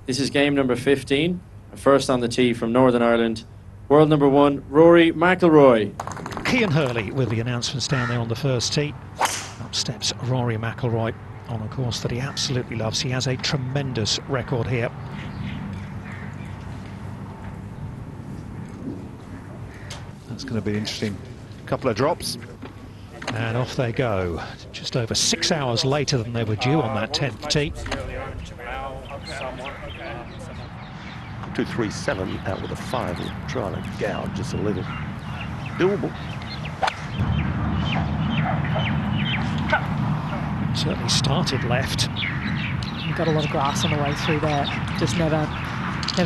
This is game number 15. First on the tee from Northern Ireland, world number 1, Rory McIlroy. Cian Hurley with the announcements down there on the first tee. Up steps Rory McIlroy on a course that he absolutely loves. He has a tremendous record here. That's going to be interesting. A couple of drops. And off they go. Just over 6 hours later than they were due on that 10th tee. 237 out with a 5, and trying to gouge just a little. Doable. Certainly started left. You've got a lot of grass on the way through there. Just never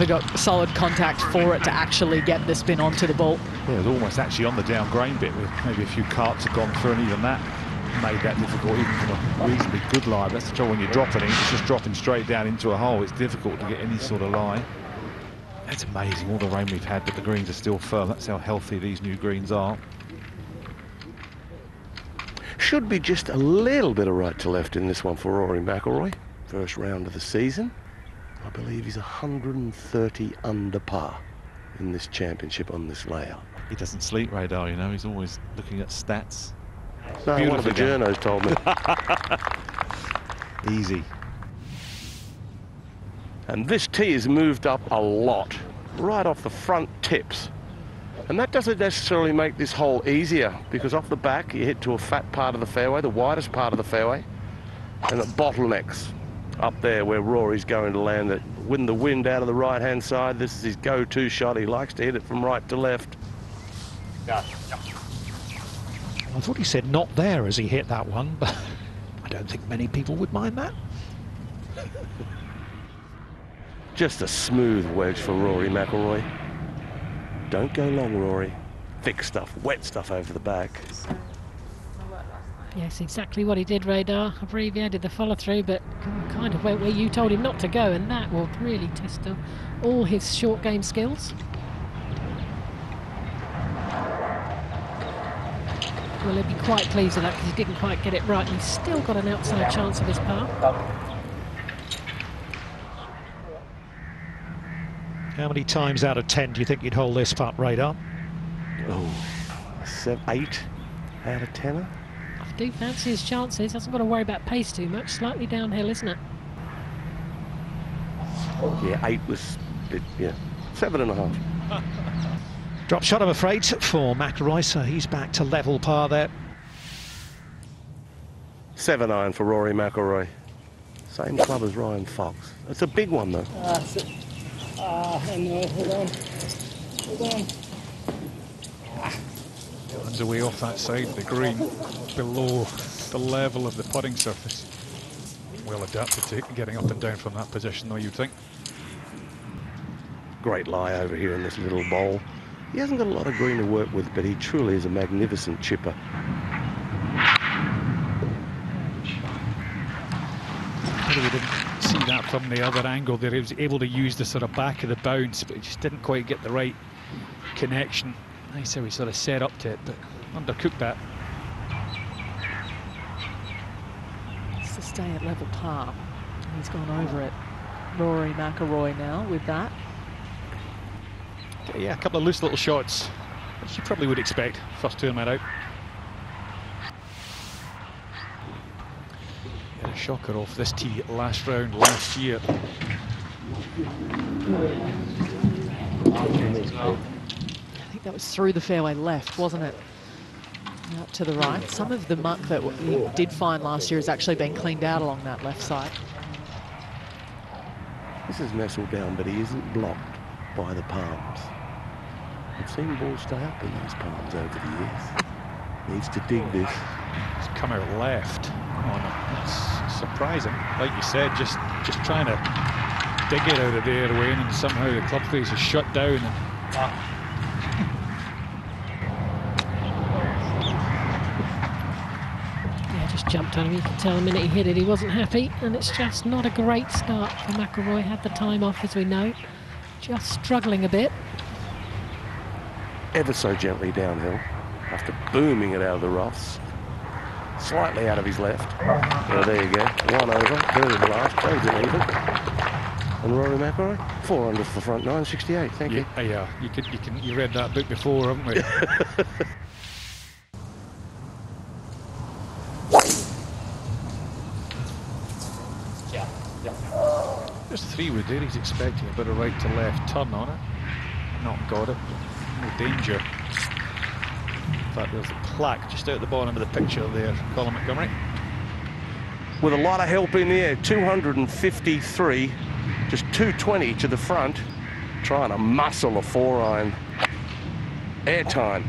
got solid contact for it to actually get the spin onto the ball. Yeah, it was almost actually on the down grain bit with maybe a few carts had gone through, and even that made that difficult, even from a reasonably good lie. That's the trouble when you're dropping it. It's just dropping straight down into a hole. It's difficult to get any sort of lie. That's amazing, all the rain we've had, but the greens are still firm. That's how healthy these new greens are. Should be just a little bit of right to left in this one for Rory McIlroy. First round of the season. I believe he's 130 under par in this championship on this layout. He doesn't sleep, Radar, you know. He's always looking at stats. No, one of the journos told me. Easy. And this tee is moved up a lot, right off the front tips. And that doesn't necessarily make this hole easier, because off the back you hit to a fat part of the fairway, the widest part of the fairway, and it bottlenecks up there where Rory's going to land it. With the wind out of the right-hand side, this is his go-to shot. He likes to hit it from right to left. I thought he said not there as he hit that one, but I don't think many people would mind that. Just a smooth wedge for Rory McIlroy. Don't go long, Rory. Thick stuff, wet stuff over the back. Yes, exactly what he did, Radar. Abbreviated the follow-through, but kind of went where you told him not to go, and that will really test all his short game skills. Well, he'll be quite pleased with that, because he didn't quite get it right, and he's still got an outside chance of his par. How many times out of 10 do you think you'd hold this putt, Radar? Oh, 8 out of 10. I do fancy his chances. Hasn't got to worry about pace too much. Slightly downhill, isn't it? Yeah, 8 was, 7.5. Drop shot, I'm afraid, for McIlroy, so he's back to level par there. 7-iron for Rory McIlroy. Same club as Ryan Fox. It's a big one, though. I know, hold on. Runs away off that side of the green, below the level of the putting surface. Well adapted to getting up and down from that position, though, you'd think. Great lie over here in this little bowl. He hasn't got a lot of green to work with, but he truly is a magnificent chipper. We didn't see that from the other angle there. He was able to use the sort of back of the bounce, but he just didn't quite get the right connection. Nice how he sort of set up to it, but undercooked that. It's to stay at level par. He's gone over it. Rory McIlroy now with that. Yeah, a couple of loose little shots, which you probably would expect. First tournament out. Had a shocker off this tee last round last year. I think that was through the fairway left, wasn't it? Out to the right. Some of the muck that we did find last year has actually been cleaned out along that left side. This is nestled down, but he isn't blocked by the palms. I've seen balls stay up in those palms over the years. Needs to dig this. It's come out left. Oh no, that's surprising. Like you said, just trying to dig it out of the airway, and somehow the club face is shut down. And Yeah, just jumped on him. You could tell the minute he hit it, he wasn't happy, and it's just not a great start for McIlroy. Had the time off, as we know. Just struggling a bit. Ever so gently downhill after booming it out of the roughs. Slightly out of his left. Oh, there you go. One over. Birdie blast. Goes it even. And Rory McIlroy, 4 under for the front nine, 68. Thank you. Yeah, you read that book before, haven't we? There's 3 wood there. He's expecting a bit of right to left turn on it. Not got it. No danger. In fact, there's a plaque just out at the bottom of the picture there, Colin Montgomery. With a lot of help in the air, 253, just 220 to the front, trying to muscle a 4-iron. Airtime.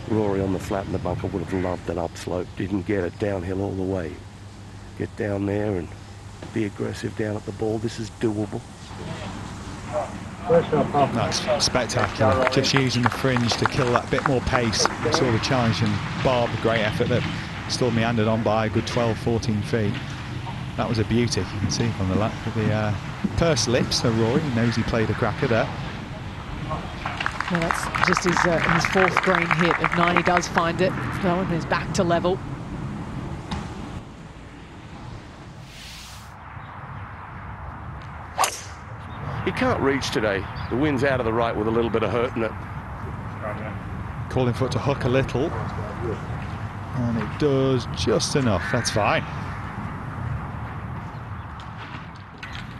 Rory on the flat in the bunker would have loved that upslope. Didn't get it downhill all the way. Get down there and be aggressive down at the ball. This is doable. That's spectacular. Just using the fringe to kill that bit more pace. I saw the challenge and Barb, a great effort that still meandered on by a good 12, 14 feet. That was a beauty. You can see from the lap with the pursed lips. So Rory knows he played a cracker there. Well, that's just his 4th green hit of 9. He does find it, though, and he's back to level. He can't reach today. The wind's out of the right with a little bit of hurt in it. Calling for it to hook a little. And it does just enough. That's fine.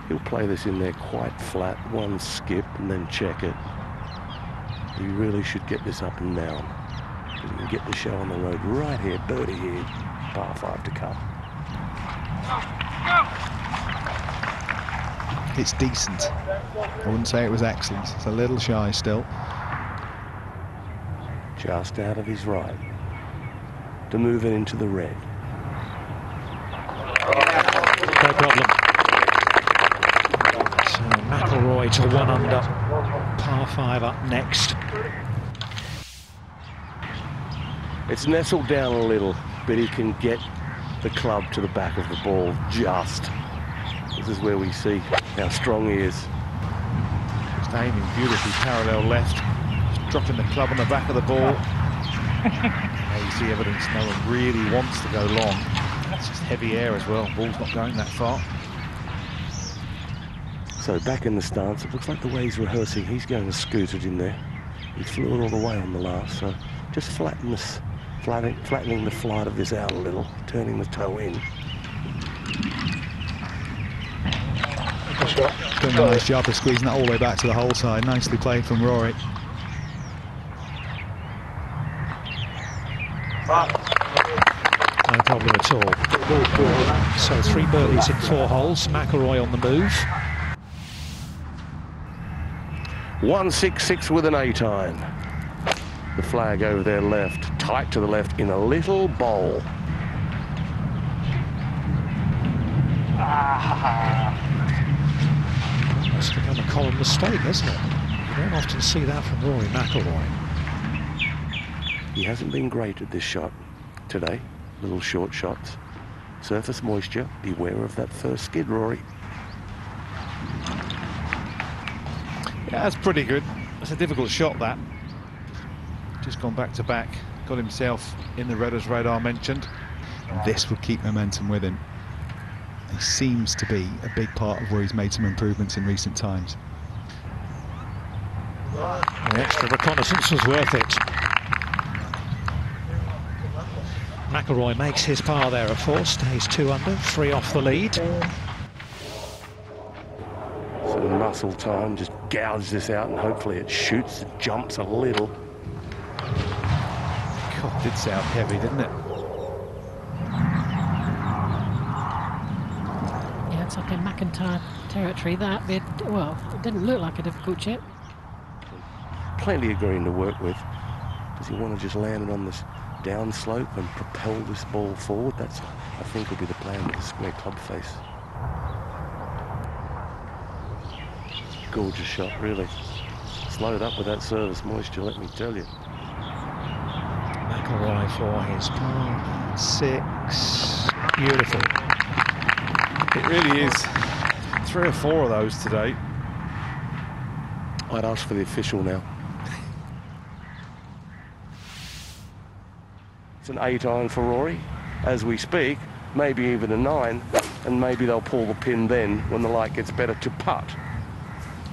He'll play this in there quite flat, one skip and then check it. He really should get this up and down. He can get the show on the road right here, birdie here, par 5 to cut. It's decent. I wouldn't say it was excellent. It's a little shy still. Just out of his right to move it into the red. No problem. So McIlroy to 1 under, par 5 up next. It's nestled down a little, but he can get the club to the back of the ball just. This is where we see how strong he is. Just aiming beautifully parallel left. Just dropping the club on the back of the ball. Now you see evidence no one really wants to go long. It's just heavy air as well. Ball's not going that far. So back in the stance, it looks like the way he's rehearsing, he's going to scoot it in there. He flew it all the way on the last, so just flattening the flight of this out a little, turning the toe in. Doing a nice job of squeezing that all the way back to the hole side. Nicely played from Rory. No problem at all. So 3 birdies in 4 holes. McIlroy on the move. 166 with an 8-iron. The flag over there left, tight to the left in a little bowl. That's become a common mistake, hasn't it? You don't often see that from Rory McIlroy. He hasn't been great at this shot today. Little short shots. Surface moisture. Beware of that first skid, Rory. Yeah, that's pretty good. That's a difficult shot, that. Just gone back to back. Got himself in the red, as Radar mentioned. And this will keep momentum with him. He seems to be a big part of where he's made some improvements in recent times. The extra reconnaissance was worth it. McIlroy makes his par there of 4, stays 2 under, 3 off the lead. Some muscle time, just gouge this out and hopefully it shoots and jumps a little. God, it did sound heavy, didn't it? Yeah, it's up in McIntyre territory. That bit, well, it didn't look like a difficult chip. Plenty of green to work with. Does he want to just land it on this downslope and propel this ball forward? That's, I think, will be the plan with the square club face. Gorgeous shot, really. Slowed up with that service moisture, let me tell you. McIlroy for his par 6. Beautiful. It really is. 3 or 4 of those today. I'd ask for the official now. It's an 8 iron for Rory as we speak, maybe even a 9, and maybe they'll pull the pin then when the light gets better to putt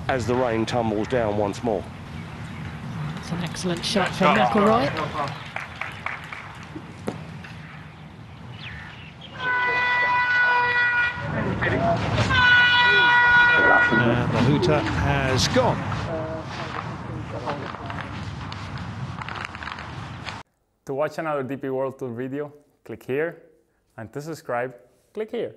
as the rain tumbles down once more. It's an excellent shot from McIlroy. And the hooter has gone. To watch another DP World Tour video, click here, and to subscribe, click here.